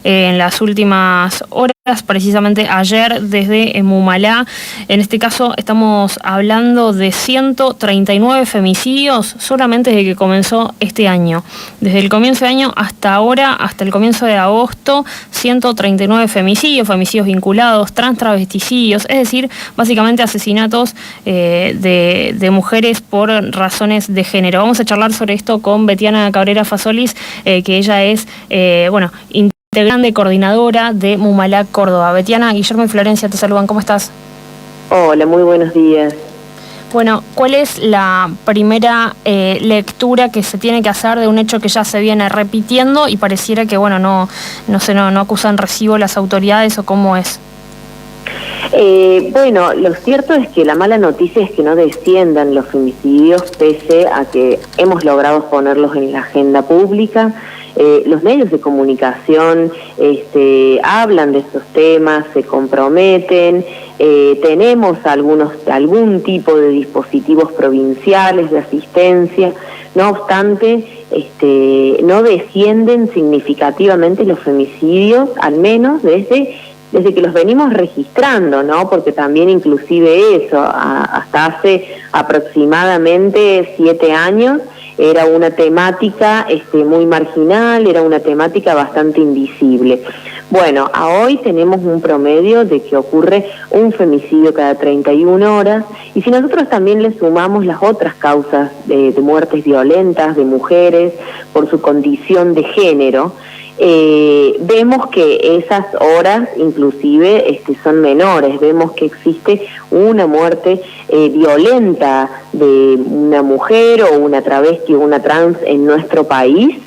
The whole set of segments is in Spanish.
en las últimas horas, precisamente ayer desde Mumalá. En este caso estamos hablando de 139 femicidios solamente desde que comenzó este año. Desde el comienzo de año hasta ahora, hasta el comienzo de agosto, 139 femicidios vinculados, travesticidios, es decir, básicamente asesinatos de mujeres por razones de género. Vamos a charlar sobre esto con Betiana Cabrera Fasolis, que ella es, integrante coordinadora de Mumalá, Córdoba. Betiana, Guillermo y Florencia te saludan, ¿cómo estás? Hola, muy buenos días. Bueno, ¿cuál es la primera lectura que se tiene que hacer de un hecho que ya se viene repitiendo y pareciera que, bueno, no acusan recibo las autoridades, o cómo es? Bueno, lo cierto es que la mala noticia es que no desciendan los femicidios, pese a que hemos logrado ponerlos en la agenda pública. Los medios de comunicación hablan de estos temas, se comprometen, tenemos algún tipo de dispositivos provinciales de asistencia. No obstante, no descienden significativamente los femicidios, al menos desde que los venimos registrando, ¿no? Porque también inclusive eso, hasta hace aproximadamente 7 años, era una temática muy marginal, era una temática bastante invisible. Bueno, a hoy tenemos un promedio de que ocurre un femicidio cada 31 horas, y si nosotros también le sumamos las otras causas de muertes violentas de mujeres por su condición de género, vemos que esas horas inclusive son menores. Vemos que existe una muerte violenta de una mujer o una travesti o una trans en nuestro país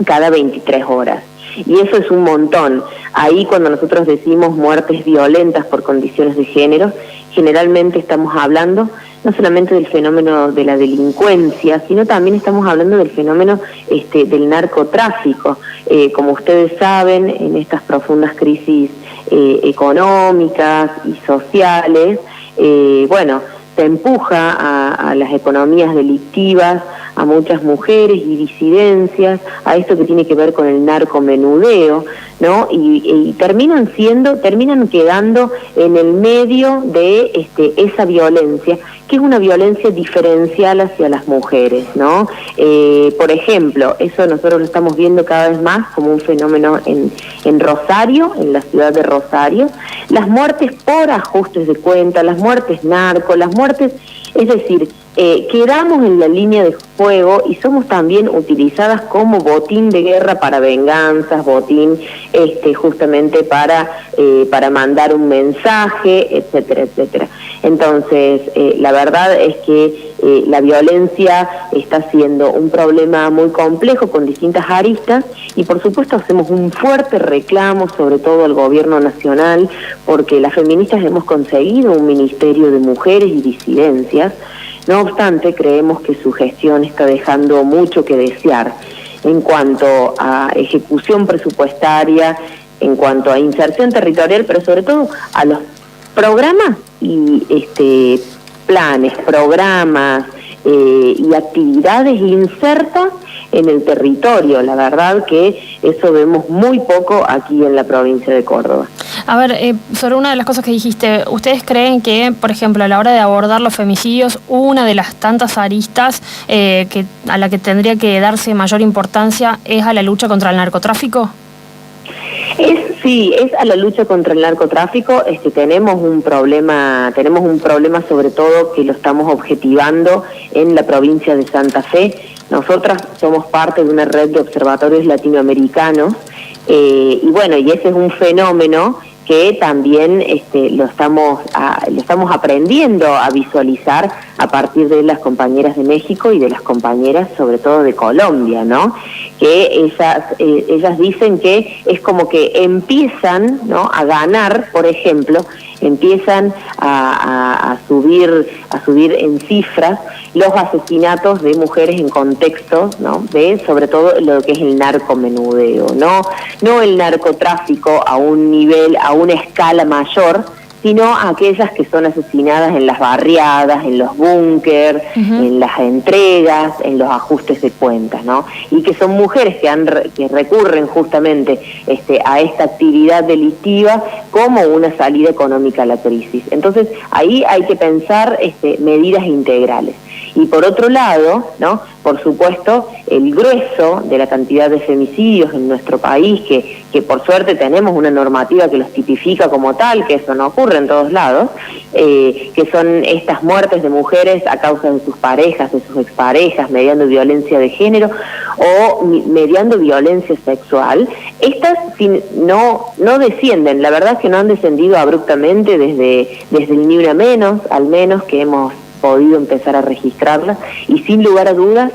cada 23 horas. Y eso es un montón. Ahí, cuando nosotros decimos muertes violentas por condiciones de género, generalmente estamos hablando no solamente del fenómeno de la delincuencia, sino también estamos hablando del fenómeno del narcotráfico. Como ustedes saben, en estas profundas crisis económicas y sociales, se empuja a las economías delictivas, a muchas mujeres y disidencias, a esto que tiene que ver con el narcomenudeo, ¿no? Y terminan quedando en el medio de esa violencia, que es una violencia diferencial hacia las mujeres, ¿no? Por ejemplo, eso nosotros lo estamos viendo cada vez más como un fenómeno en Rosario, en la ciudad de Rosario, las muertes por ajustes de cuenta, las muertes narco, las muertes, es decir, quedamos en la línea de fuego y somos también utilizadas como botín de guerra para venganzas, botín justamente para mandar un mensaje, etcétera, etcétera. Entonces, la verdad es que la violencia está siendo un problema muy complejo con distintas aristas, y por supuesto hacemos un fuerte reclamo, sobre todo al gobierno nacional, porque las feministas hemos conseguido un ministerio de mujeres y disidencias. No obstante, creemos que su gestión está dejando mucho que desear en cuanto a ejecución presupuestaria, en cuanto a inserción territorial, pero sobre todo a los programas y planes, programas y actividades insertas en el territorio. La verdad que eso vemos muy poco aquí en la provincia de Córdoba. A ver, sobre una de las cosas que dijiste, ¿ustedes creen que, por ejemplo, a la hora de abordar los femicidios, una de las tantas aristas a la que tendría que darse mayor importancia es a la lucha contra el narcotráfico? Sí, es a la lucha contra el narcotráfico. Tenemos un problema sobre todo que lo estamos objetivando en la provincia de Santa Fe. Nosotras somos parte de una red de observatorios latinoamericanos, y ese es un fenómeno que también lo estamos aprendiendo a visualizar a partir de las compañeras de México y de las compañeras sobre todo de Colombia, ¿no? Que ellas dicen que es como que empiezan, ¿no?, a ganar, por ejemplo, empiezan a subir en cifras los asesinatos de mujeres en contextos, ¿no?, de sobre todo lo que es el narcomenudeo, no el narcotráfico a un nivel, a una escala mayor, sino a aquellas que son asesinadas en las barriadas, en los búnkers, en las entregas, en los ajustes de cuentas, ¿no? Y que son mujeres que recurren justamente a esta actividad delictiva como una salida económica a la crisis. Entonces, ahí hay que pensar medidas integrales. Y por otro lado, ¿no?, por supuesto, el grueso de la cantidad de femicidios en nuestro país, que por suerte tenemos una normativa que los tipifica como tal, que eso no ocurre en todos lados, que son estas muertes de mujeres a causa de sus parejas, de sus exparejas, mediando violencia de género o mediando violencia sexual. Estas no descienden, la verdad es que no han descendido abruptamente desde el Ni Una Menos, al menos que hemos podido empezar a registrarlas, y sin lugar a dudas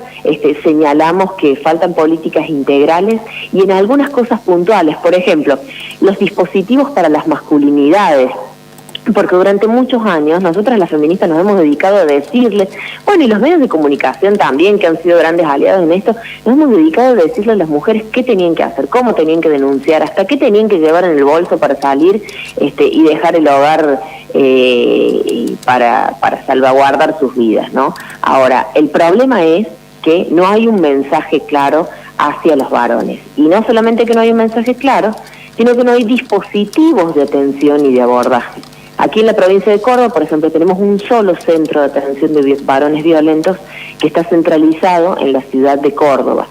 señalamos que faltan políticas integrales y en algunas cosas puntuales. Por ejemplo, los dispositivos para las masculinidades, porque durante muchos años nosotras las feministas nos hemos dedicado a decirles, bueno, y los medios de comunicación también, que han sido grandes aliados en esto, nos hemos dedicado a decirle a las mujeres qué tenían que hacer, cómo tenían que denunciar, hasta qué tenían que llevar en el bolso para salir y dejar el hogar para salvaguardar sus vidas, ¿no? Ahora, el problema es que no hay un mensaje claro hacia los varones, y no solamente que no hay un mensaje claro, sino que no hay dispositivos de atención y de abordaje. Aquí en la provincia de Córdoba, por ejemplo, tenemos un solo centro de atención de varones violentos que está centralizado en la ciudad de Córdoba.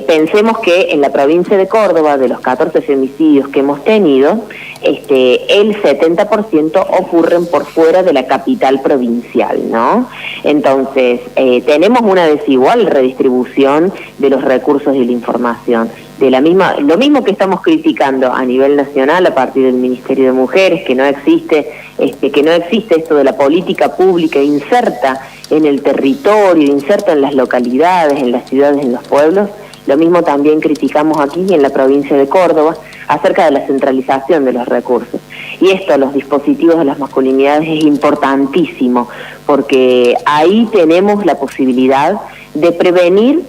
Pensemos que en la provincia de Córdoba, de los 14 femicidios que hemos tenido, el 70% ocurren por fuera de la capital provincial, ¿no? Entonces, tenemos una desigual redistribución de los recursos y la información. Lo mismo que estamos criticando a nivel nacional a partir del Ministerio de Mujeres, que no existe esto de la política pública inserta en el territorio, inserta en las localidades, en las ciudades, en los pueblos. Lo mismo también criticamos aquí en la provincia de Córdoba acerca de la centralización de los recursos. Y esto, los dispositivos de las masculinidades, es importantísimo, porque ahí tenemos la posibilidad de prevenir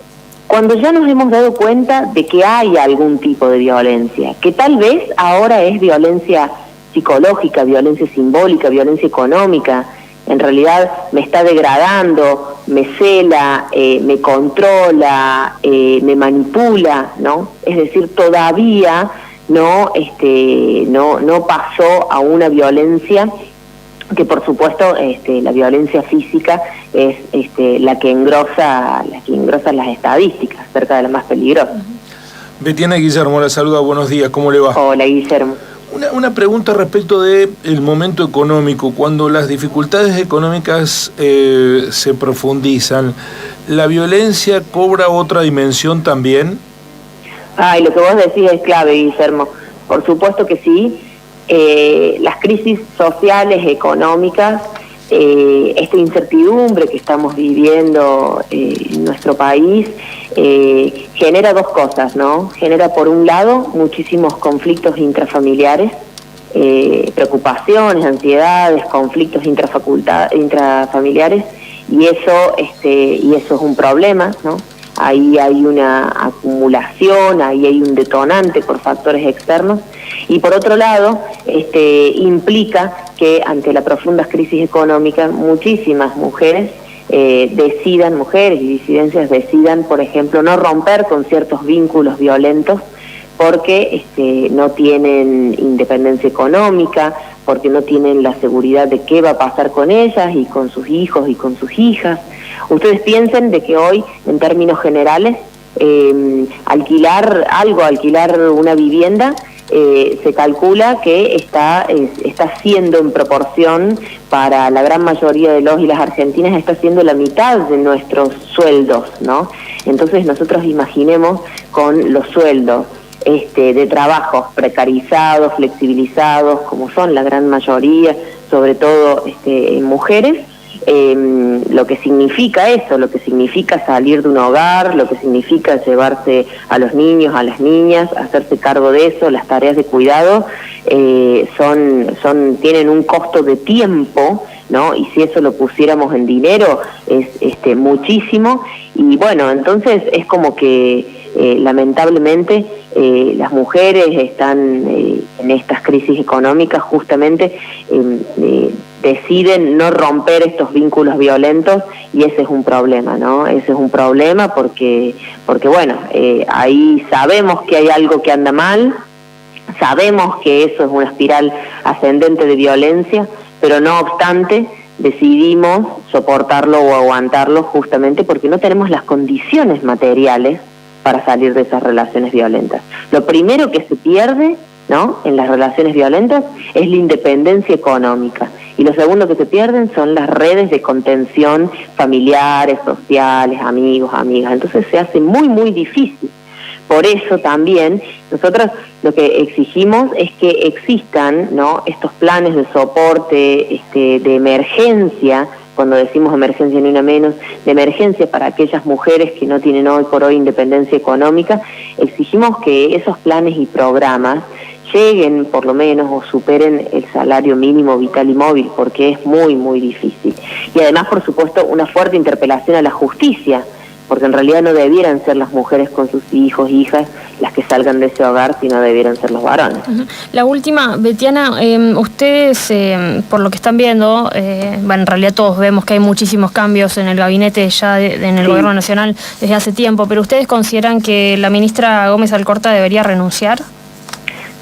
cuando ya nos hemos dado cuenta de que hay algún tipo de violencia, que tal vez ahora es violencia psicológica, violencia simbólica, violencia económica. En realidad me está degradando, me cela, me controla, me manipula, ¿no? Es decir, todavía no pasó a una violencia que, por supuesto, la violencia física es la que engrosa las estadísticas acerca de la más peligrosa. Betiana Guillermo, la saluda, buenos días, ¿cómo le va? Hola, Guillermo. Una pregunta respecto del momento económico. Cuando las dificultades económicas se profundizan, ¿la violencia cobra otra dimensión también? Lo que vos decís es clave, Guillermo. Por supuesto que sí. Las crisis sociales, económicas, esta incertidumbre que estamos viviendo en nuestro país, genera dos cosas, ¿no? Genera, por un lado, muchísimos conflictos intrafamiliares, preocupaciones, ansiedades, conflictos intrafamiliares, y eso es un problema, ¿no? Ahí hay una acumulación, ahí hay un detonante por factores externos. Y por otro lado, implica que ante la profunda crisis económica, muchísimas mujeres mujeres y disidencias decidan, por ejemplo, no romper con ciertos vínculos violentos porque no tienen independencia económica, porque no tienen la seguridad de qué va a pasar con ellas y con sus hijos y con sus hijas. Ustedes piensen de que hoy, en términos generales, alquilar una vivienda, se calcula que está siendo en proporción, para la gran mayoría de los y las argentinas, está siendo la mitad de nuestros sueldos, ¿no? Entonces nosotros imaginemos con los sueldos de trabajos precarizados, flexibilizados, como son la gran mayoría, sobre todo en mujeres, lo que significa eso, lo que significa salir de un hogar, lo que significa llevarse a los niños, a las niñas, hacerse cargo de eso, las tareas de cuidado, tienen un costo de tiempo, ¿no? Y si eso lo pusiéramos en dinero, es muchísimo. Y bueno, entonces es como que lamentablemente las mujeres están en estas crisis económicas justamente deciden no romper estos vínculos violentos, y ese es un problema, ¿no? Ese es un problema porque bueno, ahí sabemos que hay algo que anda mal, sabemos que eso es una espiral ascendente de violencia, pero no obstante decidimos soportarlo o aguantarlo justamente porque no tenemos las condiciones materiales para salir de esas relaciones violentas. Lo primero que se pierde, ¿no?, en las relaciones violentas es la independencia económica, y lo segundo que se pierden son las redes de contención familiares, sociales, amigos, amigas. Entonces se hace muy, muy difícil. Por eso también nosotros lo que exigimos es que existan, ¿no?, estos planes de soporte de emergencia. Cuando decimos emergencia ni una menos, de emergencia para aquellas mujeres que no tienen hoy por hoy independencia económica, exigimos que esos planes y programas lleguen por lo menos o superen el salario mínimo vital y móvil, porque es muy, muy difícil. Y además, por supuesto, una fuerte interpelación a la justicia, porque en realidad no debieran ser las mujeres con sus hijos e hijas las que salgan de ese hogar, sino debieran ser los varones. La última, Betiana, ustedes, por lo que están viendo, bueno, en realidad todos vemos que hay muchísimos cambios en el gabinete ya en el Gobierno Nacional desde hace tiempo, pero ¿ustedes consideran que la ministra Gómez Alcorta debería renunciar?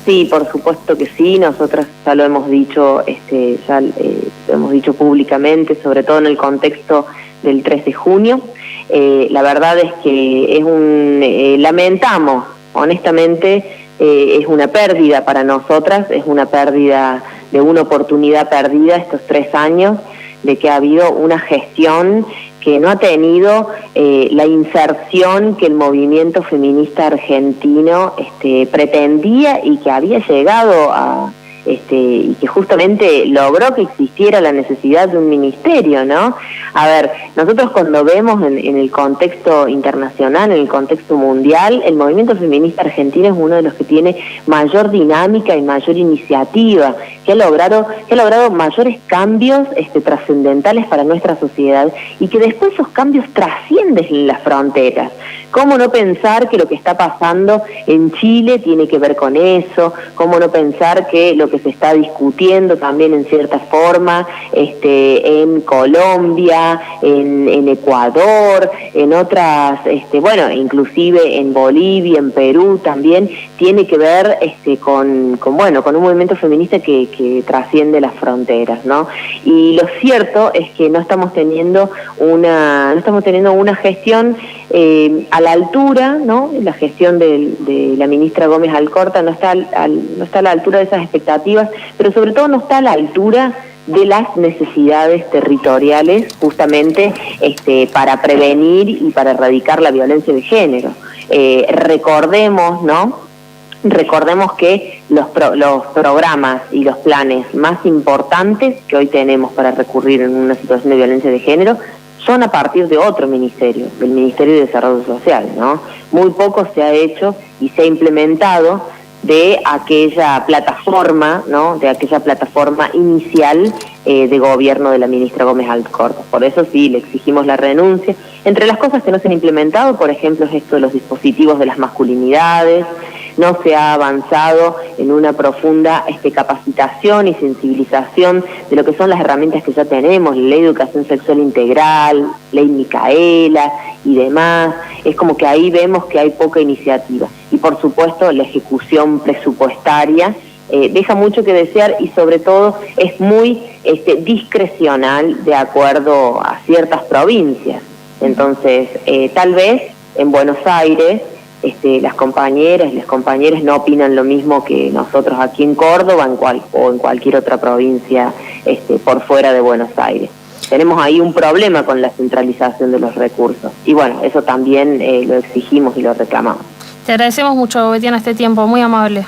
Sí, por supuesto que sí. Nosotras ya lo hemos dicho, lo hemos dicho públicamente, sobre todo en el contexto del 3 de junio. La verdad es que lamentamos, honestamente, es una pérdida para nosotras, es una pérdida de una oportunidad perdida estos 3 años, de que ha habido una gestión que no ha tenido la inserción que el movimiento feminista argentino pretendía y que había llegado a y que justamente logró que existiera la necesidad de un ministerio, ¿no? A ver, nosotros cuando vemos en el contexto internacional, en el contexto mundial, el movimiento feminista argentino es uno de los que tiene mayor dinámica y mayor iniciativa, que ha logrado mayores cambios trascendentales para nuestra sociedad, y que después esos cambios trascienden las fronteras. ¿Cómo no pensar que lo que está pasando en Chile tiene que ver con eso? ¿Cómo no pensar que lo que se está discutiendo también en cierta forma en Colombia, en Ecuador, en otras, bueno, inclusive en Bolivia, en Perú también, tiene que ver con un movimiento feminista que trasciende las fronteras, ¿no? Y lo cierto es que no estamos teniendo una gestión a la altura, ¿no? La gestión de la ministra Gómez Alcorta no está a la altura de esas expectativas, pero sobre todo no está a la altura de las necesidades territoriales, justamente para prevenir y para erradicar la violencia de género. Recordemos, ¿no? Recordemos que los programas y los planes más importantes que hoy tenemos para recurrir en una situación de violencia de género son a partir de otro ministerio, del Ministerio de Desarrollo Social, ¿no? Muy poco se ha hecho y se ha implementado de aquella plataforma, ¿no?, de aquella plataforma inicial de gobierno de la ministra Gómez Alcorta. Por eso sí, le exigimos la renuncia. Entre las cosas que no se han implementado, por ejemplo, es esto de los dispositivos de las masculinidades. No se ha avanzado en una profunda capacitación y sensibilización de lo que son las herramientas que ya tenemos, la ley de educación sexual integral, ley Micaela y demás. Es como que ahí vemos que hay poca iniciativa. Y por supuesto la ejecución presupuestaria deja mucho que desear, y sobre todo es muy discrecional de acuerdo a ciertas provincias. Entonces, tal vez en Buenos Aires las compañeras y los compañeros no opinan lo mismo que nosotros aquí en Córdoba o en cualquier otra provincia por fuera de Buenos Aires. Tenemos ahí un problema con la centralización de los recursos, y bueno, eso también lo exigimos y lo reclamamos. Te agradecemos mucho, Betiana, este tiempo, muy amable.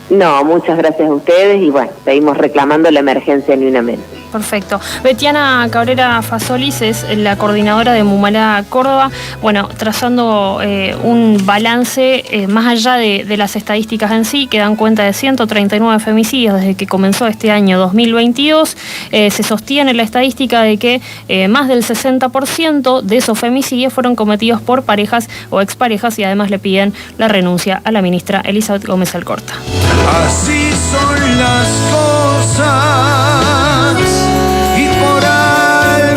No, muchas gracias a ustedes, y bueno, seguimos reclamando la emergencia ni una menos. Perfecto. Betiana Cabrera Fasolis es la coordinadora de Mumalá Córdoba, bueno, trazando un balance más allá de las estadísticas en sí, que dan cuenta de 139 femicidios desde que comenzó este año 2022. Se sostiene la estadística de que más del 60% de esos femicidios fueron cometidos por parejas o exparejas, y además le piden la renuncia a la ministra Elizabeth Gómez Alcorta. Así son las cosas.